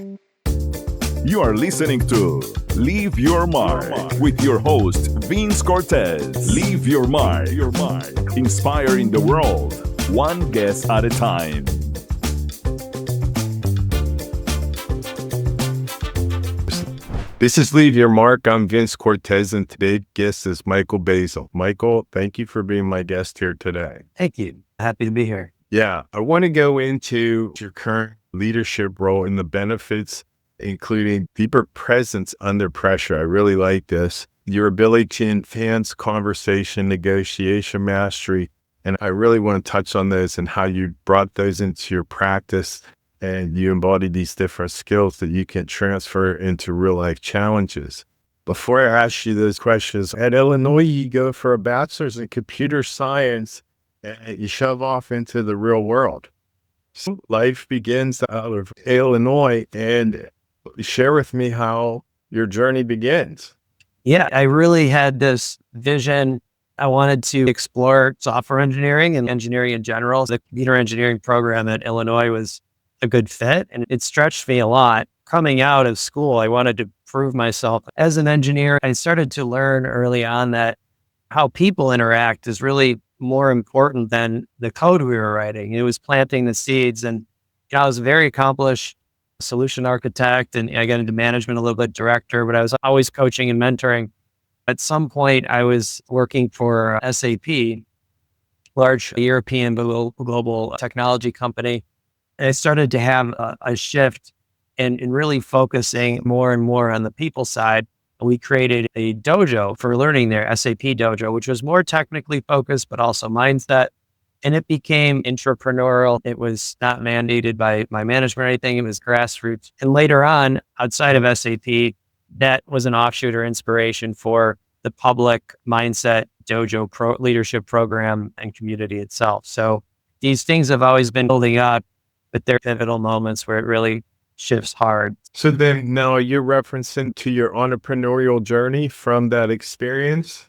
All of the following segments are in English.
You are listening to Leave Your Mark with your host, Vince Cortez. Leave your mark. Inspiring the world, one guest at a time. This is Leave Your Mark. I'm Vince Cortez, and today's guest is Michael Basil. Michael, thank you for being my guest here today. Thank you. Happy to be here. Yeah, I want to go into your current leadership role and the benefits, including deeper presence under pressure. I really like this. Your ability to enhance conversation, negotiation mastery. And I really want to touch on those and how you brought those into your practice and you embody these different skills that you can transfer into real life challenges. Before I ask you those questions, at Illinois, you go for a bachelor's in computer science and you shove off into the real world. So life begins out of Illinois, and share with me how your journey begins. Yeah, I really had this vision. I wanted to explore software engineering and engineering in general. The computer engineering program at Illinois was a good fit, and it stretched me a lot. Coming out of school, I wanted to prove myself as an engineer. I started to learn early on that how people interact is really more important than the code we were writing. It was planting the seeds, and I was a very accomplished solution architect, and I got into management a little bit, director, but I was always coaching and mentoring. At some point, I was working for SAP, large European global technology company. And I started to have a shift in really focusing more and more on the people side. We created a dojo for learning there, SAP Dojo, which was more technically focused, but also mindset. And it became entrepreneurial. It was not mandated by my management or anything. It was grassroots. And later on, outside of SAP, that was an offshoot or inspiration for the public mindset dojo leadership program and community itself. So these things have always been building up, but they're pivotal moments where it really shifts hard. So then now you're referencing to your entrepreneurial journey from that experience?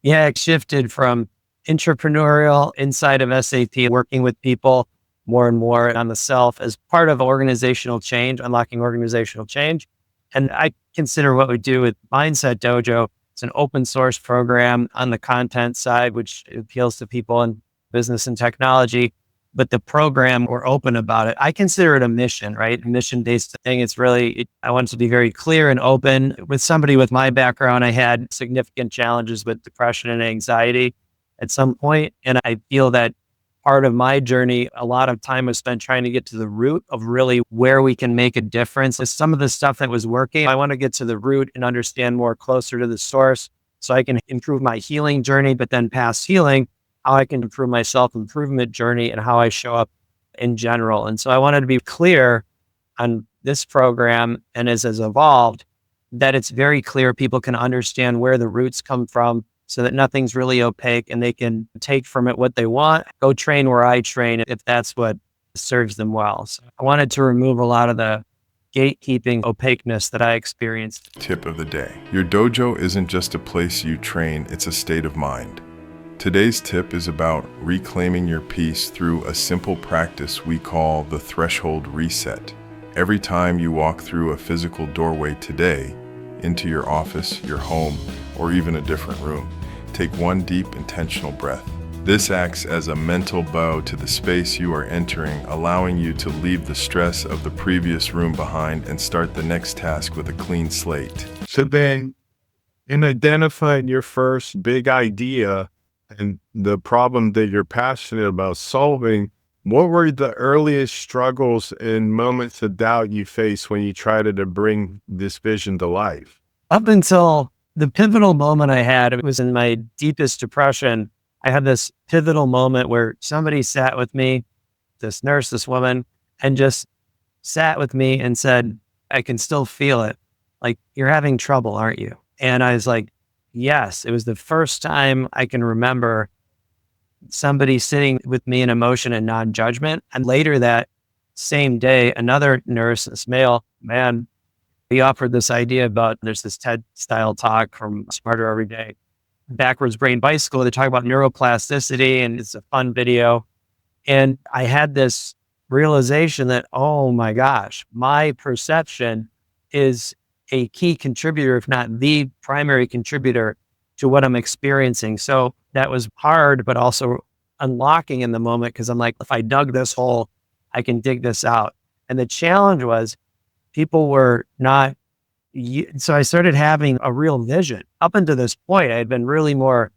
Yeah, it shifted from entrepreneurial inside of SAP, working with people more and more on the self as part of organizational change, unlocking organizational change. And I consider what we do with Mindset Dojo, it's an open source program on the content side, which appeals to people in business and technology. But the program, we're open about it. I consider it a mission, right? A mission-based thing. It's really, I want it to be very clear and open. With somebody with my background, I had significant challenges with depression and anxiety at some point. And I feel that part of my journey, a lot of time was spent trying to get to the root of really where we can make a difference. Some of the stuff that was working, I want to get to the root and understand more closer to the source so I can improve my healing journey, but then past healing, how I can improve my self-improvement journey and how I show up in general. And so I wanted to be clear on this program, and as has evolved, that it's very clear people can understand where the roots come from so that nothing's really opaque and they can take from it what they want, go train where I train if that's what serves them well. So I wanted to remove a lot of the gatekeeping opaqueness that I experienced. Tip of the day. Your dojo isn't just a place you train, it's a state of mind. Today's tip is about reclaiming your peace through a simple practice we call the threshold reset. Every time you walk through a physical doorway today, into your office, your home, or even a different room, take one deep, intentional breath. This acts as a mental bow to the space you are entering, allowing you to leave the stress of the previous room behind and start the next task with a clean slate. So then, in identifying your first big idea and the problem that you're passionate about solving, what were the earliest struggles and moments of doubt you faced when you tried to bring this vision to life? Up until the pivotal moment I had, it was in my deepest depression. I had this pivotal moment where somebody sat with me, this nurse, this woman, and just sat with me and said, I can still feel it. Like, you're having trouble, aren't you? And I was like, yes. It was the first time I can remember somebody sitting with me in emotion and non-judgment. And later that same day, another nurse, this male man, he offered this idea about, there's this TED style talk from Smarter Every Day, backwards brain bicycle. They talk about neuroplasticity and it's a fun video. And I had this realization that, oh my gosh, my perception is a key contributor, if not the primary contributor to what I'm experiencing. So that was hard, but also unlocking in the moment, because I'm like, if I dug this hole, I can dig this out. And the challenge was people were not, so I started having a real vision. Up until this point, I had been really more,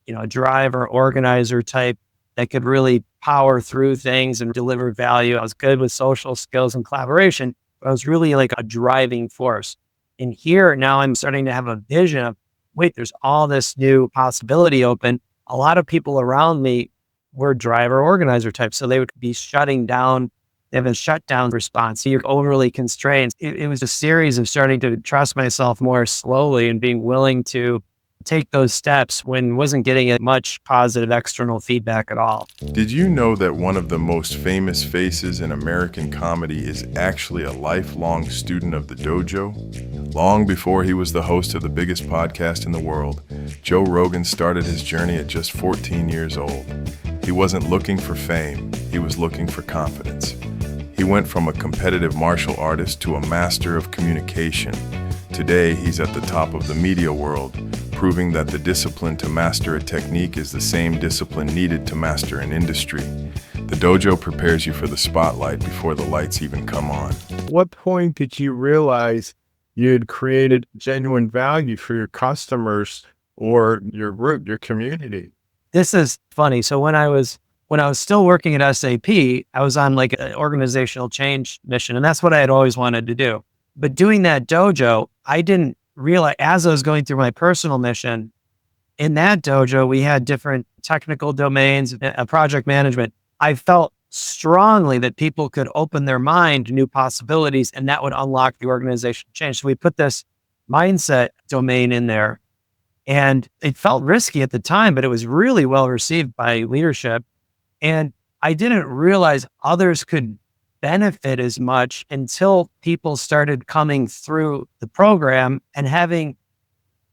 a driver, organizer type that could really power through things and deliver value. I was good with social skills and collaboration. I was really like a driving force. And here now I'm starting to have a vision of, wait, there's all this new possibility open. A lot of people around me were driver organizer types. So they would be shutting down. They have a shutdown response. So you're overly constrained. It was a series of starting to trust myself more slowly and being willing to take those steps when wasn't getting much positive external feedback at all. Did you know that one of the most famous faces in American comedy is actually a lifelong student of the dojo? Long before he was the host of the biggest podcast in the world, Joe Rogan started his journey at just 14 years old. He wasn't looking for fame, he was looking for confidence. He went from a competitive martial artist to a master of communication. Today, he's at the top of the media world, proving that the discipline to master a technique is the same discipline needed to master an industry. The dojo prepares you for the spotlight before the lights even come on. What point did you realize you had created genuine value for your customers or your group, your community? This is funny. So when I was still working at SAP, I was on like an organizational change mission, and that's what I had always wanted to do. But doing that dojo, I didn't realize, as I was going through my personal mission, in that dojo, we had different technical domains, project management. I felt strongly that people could open their mind to new possibilities, and that would unlock the organizational change. So we put this mindset domain in there, and it felt risky at the time, but it was really well received by leadership. And I didn't realize others could benefit as much until people started coming through the program and having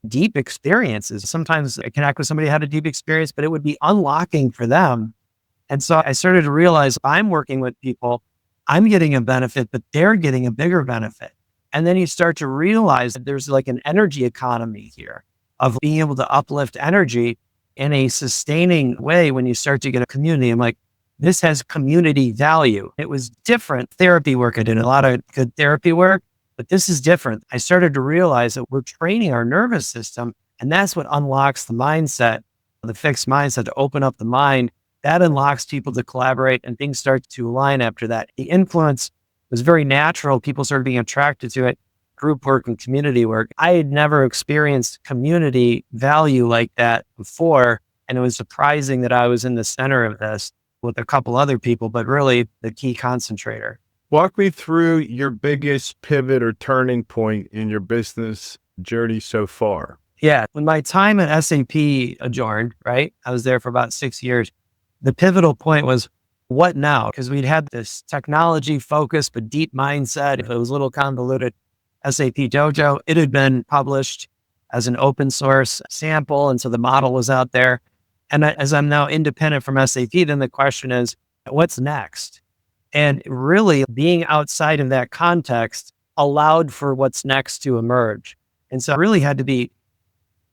deep experiences. Sometimes I connect with somebody who had a deep experience, but it would be unlocking for them. And so I started to realize I'm working with people, I'm getting a benefit, but they're getting a bigger benefit. And then you start to realize that there's like an energy economy here of being able to uplift energy in a sustaining way when you start to get a community. I'm like, this has community value. It was different therapy work. I did a lot of good therapy work, but this is different. I started to realize that we're training our nervous system, and that's what unlocks the mindset, the fixed mindset, to open up the mind. That unlocks people to collaborate, and things start to align after that. The influence was very natural. People started being attracted to it. Group work and community work. I had never experienced community value like that before, and it was surprising that I was in the center of this with a couple other people, but really the key concentrator. Walk me through your biggest pivot or turning point in your business journey so far. Yeah. When my time at SAP adjourned, right? I was there for about 6 years. The pivotal point was, what now? Because we'd had this technology focus, but deep mindset. It was a little convoluted. SAP Dojo, it had been published as an open source sample. And so the model was out there. And as I'm now independent from SAP, then the question is, what's next? And really being outside of that context allowed for what's next to emerge. And so I really had to be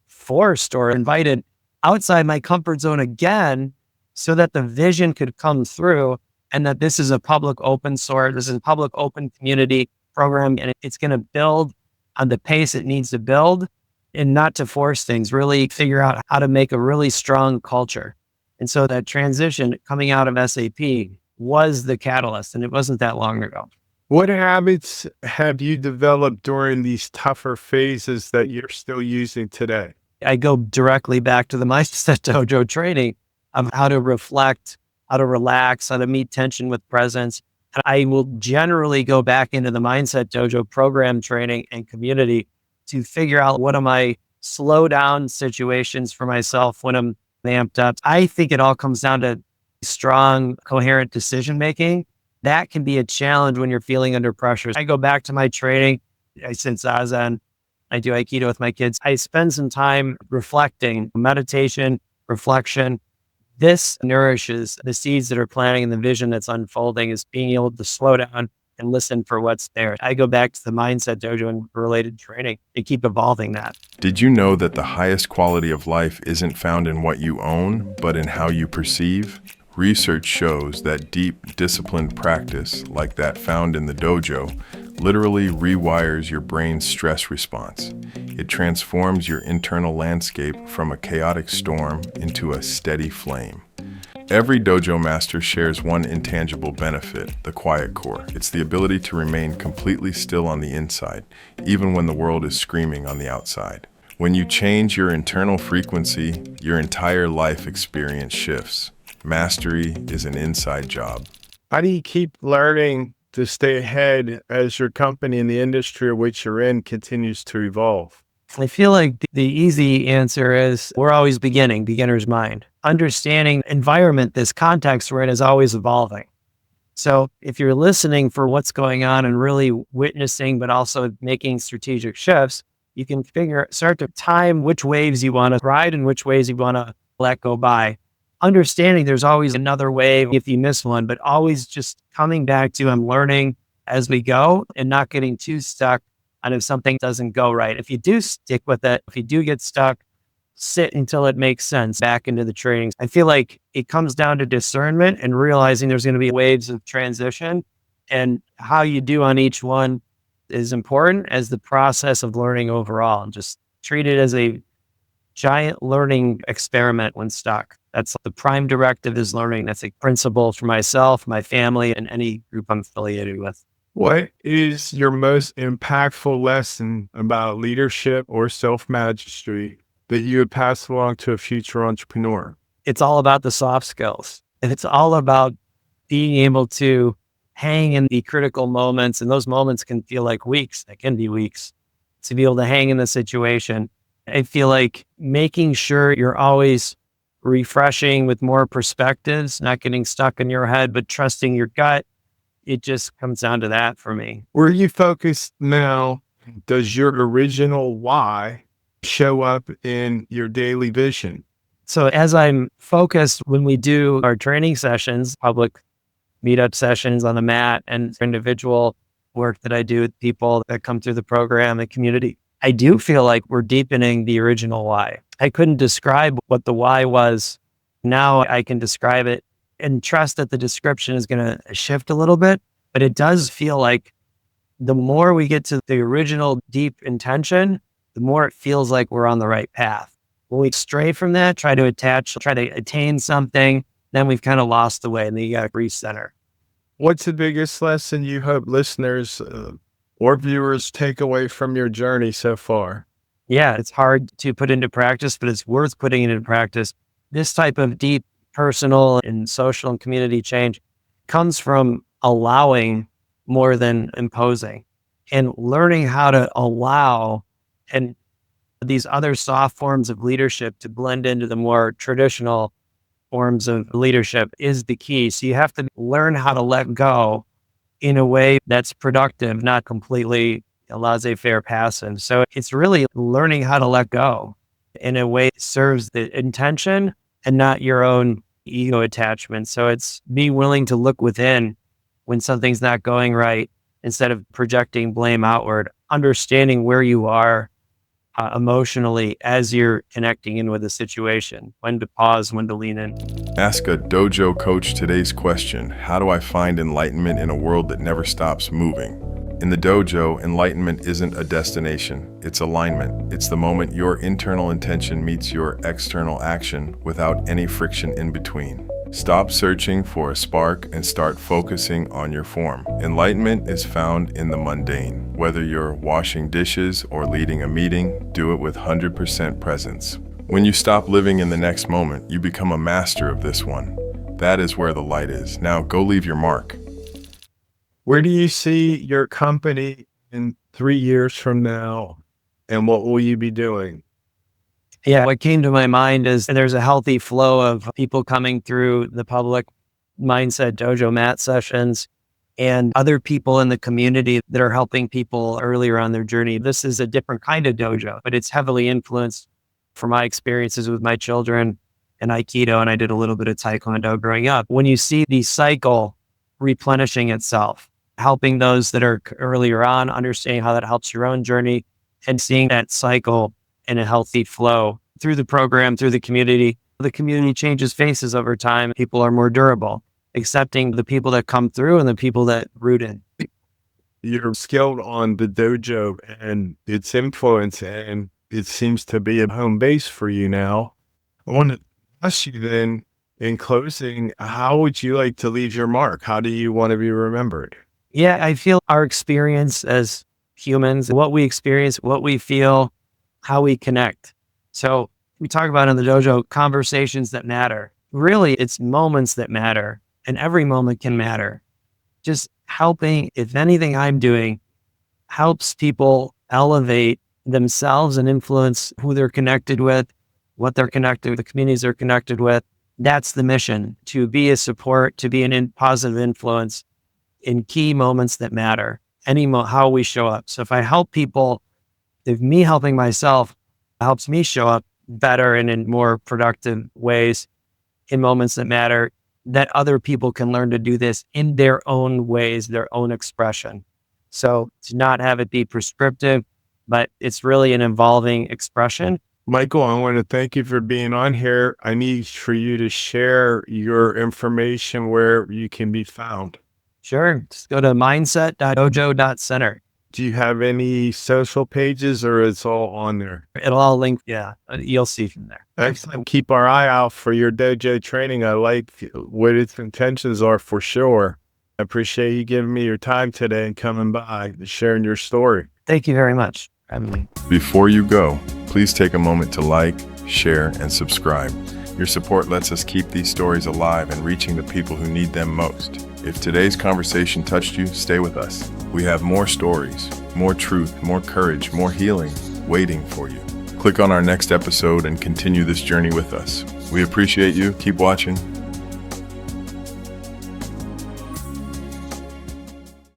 forced or invited outside my comfort zone again, so that the vision could come through, and that this is a public open source, this is a public open community program, and it's going to build on the pace it needs to build, and not to force things, really figure out how to make a really strong culture. And so that transition coming out of SAP was the catalyst, and it wasn't that long ago. What habits have you developed during these tougher phases that you're still using today? I go directly back to the Mindset Dojo training of how to reflect, how to relax, how to meet tension with presence. And I will generally go back into the Mindset Dojo program training and community to figure out what are my slow down situations for myself when I'm amped up. I think it all comes down to strong, coherent decision making. That can be a challenge when you're feeling under pressure. I go back to my training. I sit Zazen. I do Aikido with my kids. I spend some time reflecting, meditation, reflection, This nourishes the seeds that are planting and the vision that's unfolding, is being able to slow down and listen for what's there. I go back to the Mindset Dojo and related training to keep evolving that. Did you know that the highest quality of life isn't found in what you own, but in how you perceive? Research shows that deep, disciplined practice, like that found in the dojo, literally rewires your brain's stress response. It transforms your internal landscape from a chaotic storm into a steady flame. Every dojo master shares one intangible benefit, the quiet core. It's the ability to remain completely still on the inside, even when the world is screaming on the outside. When you change your internal frequency, your entire life experience shifts. Mastery is an inside job. How do you keep learning to stay ahead as your company and the industry which you're in continues to evolve? I feel like the easy answer is we're always beginner's mind. Understanding environment, this context we're in, is always evolving. So if you're listening for what's going on and really witnessing, but also making strategic shifts, you can start to time which waves you want to ride and which waves you want to let go by. Understanding there's always another wave if you miss one, but always just coming back to I'm learning as we go and not getting too stuck on if something doesn't go right. If you do stick with it, if you do get stuck, sit until it makes sense back into the trainings. I feel like it comes down to discernment and realizing there's going to be waves of transition, and how you do on each one is important as the process of learning overall. And just treat it as a giant learning experiment when stuck. That's the prime directive, is learning. That's a principle for myself, my family, and any group I'm affiliated with. What is your most impactful lesson about leadership or self-mastery that you would pass along to a future entrepreneur? It's all about the soft skills. And it's all about being able to hang in the critical moments. And those moments can feel like weeks. They can be weeks. To be able to hang in the situation. I feel like making sure you're always refreshing with more perspectives, not getting stuck in your head, but trusting your gut. It just comes down to that for me. Where you focus now, does your original why show up in your daily vision? So as I'm focused, when we do our training sessions, public meetup sessions on the mat, and individual work that I do with people that come through the program and community, I do feel like we're deepening the original why. I couldn't describe what the why was. Now I can describe it and trust that the description is going to shift a little bit, but it does feel like the more we get to the original deep intention, the more it feels like we're on the right path. When we stray from that, try to attain something, then we've kind of lost the way, and then you got to recenter. What's the biggest lesson you hope listeners or viewers take away from your journey so far? Yeah, it's hard to put into practice, but it's worth putting it into practice. This type of deep personal and social and community change comes from allowing more than imposing, and learning how to allow and these other soft forms of leadership to blend into the more traditional forms of leadership is the key. So you have to learn how to let go in a way that's productive, not completely laissez-faire passive. So it's really learning how to let go in a way that serves the intention and not your own ego attachment. So it's be willing to look within when something's not going right instead of projecting blame outward, understanding where you are emotionally as you're connecting in with the situation, when to pause, when to lean in. Ask a dojo coach today's question: how do I find enlightenment in a world that never stops moving? In the dojo, enlightenment isn't a destination, it's alignment. It's the moment your internal intention meets your external action without any friction in between. Stop searching for a spark and start focusing on your form. Enlightenment is found in the mundane. Whether you're washing dishes or leading a meeting, do it with 100% presence. When you stop living in the next moment, you become a master of this one. That is where the light is. Now go leave your mark. Where do you see your company in 3 years from now, and what will you be doing? Yeah, what came to my mind is there's a healthy flow of people coming through the public mindset dojo mat sessions and other people in the community that are helping people earlier on their journey. This is a different kind of dojo, but it's heavily influenced from my experiences with my children in Aikido, and I did a little bit of Taekwondo growing up. When you see the cycle replenishing itself, helping those that are earlier on, understanding how that helps your own journey, and seeing that cycle in a healthy flow through the program, through the community changes faces over time. People are more durable, accepting the people that come through and the people that root in. You're skilled on the dojo and its influence, and it seems to be a home base for you now. I want to ask you then, in closing, how would you like to leave your mark? How do you want to be remembered? Yeah, I feel our experience as humans, what we experience, what we feel, how we connect. So we talk about in the dojo, conversations that matter. Really, it's moments that matter, and every moment can matter. Just helping, if anything I'm doing helps people elevate themselves and influence who they're connected with, what they're connected with, the communities they're connected with. That's the mission, to be a support, to be an positive influence in key moments that matter, how we show up. So if I help people, if me helping myself helps me show up better and in more productive ways in moments that matter, that other people can learn to do this in their own ways, their own expression. So to not have it be prescriptive, but it's really an evolving expression. Michael, I want to thank you for being on here. I need for you to share your information where you can be found. Sure. Just go to mindset.dojo.center. Do you have any social pages, or it's all on there? It'll all link. Yeah. You'll see from there. Excellent. Keep our eye out for your dojo training. I like what its intentions are for sure. I appreciate you giving me your time today and coming by and sharing your story. Thank you very much for having me. Before you go, please take a moment to like, share, and subscribe. Your support lets us keep these stories alive and reaching the people who need them most. If today's conversation touched you, stay with us. We have more stories, more truth, more courage, more healing waiting for you. Click on our next episode and continue this journey with us. We appreciate you. Keep watching.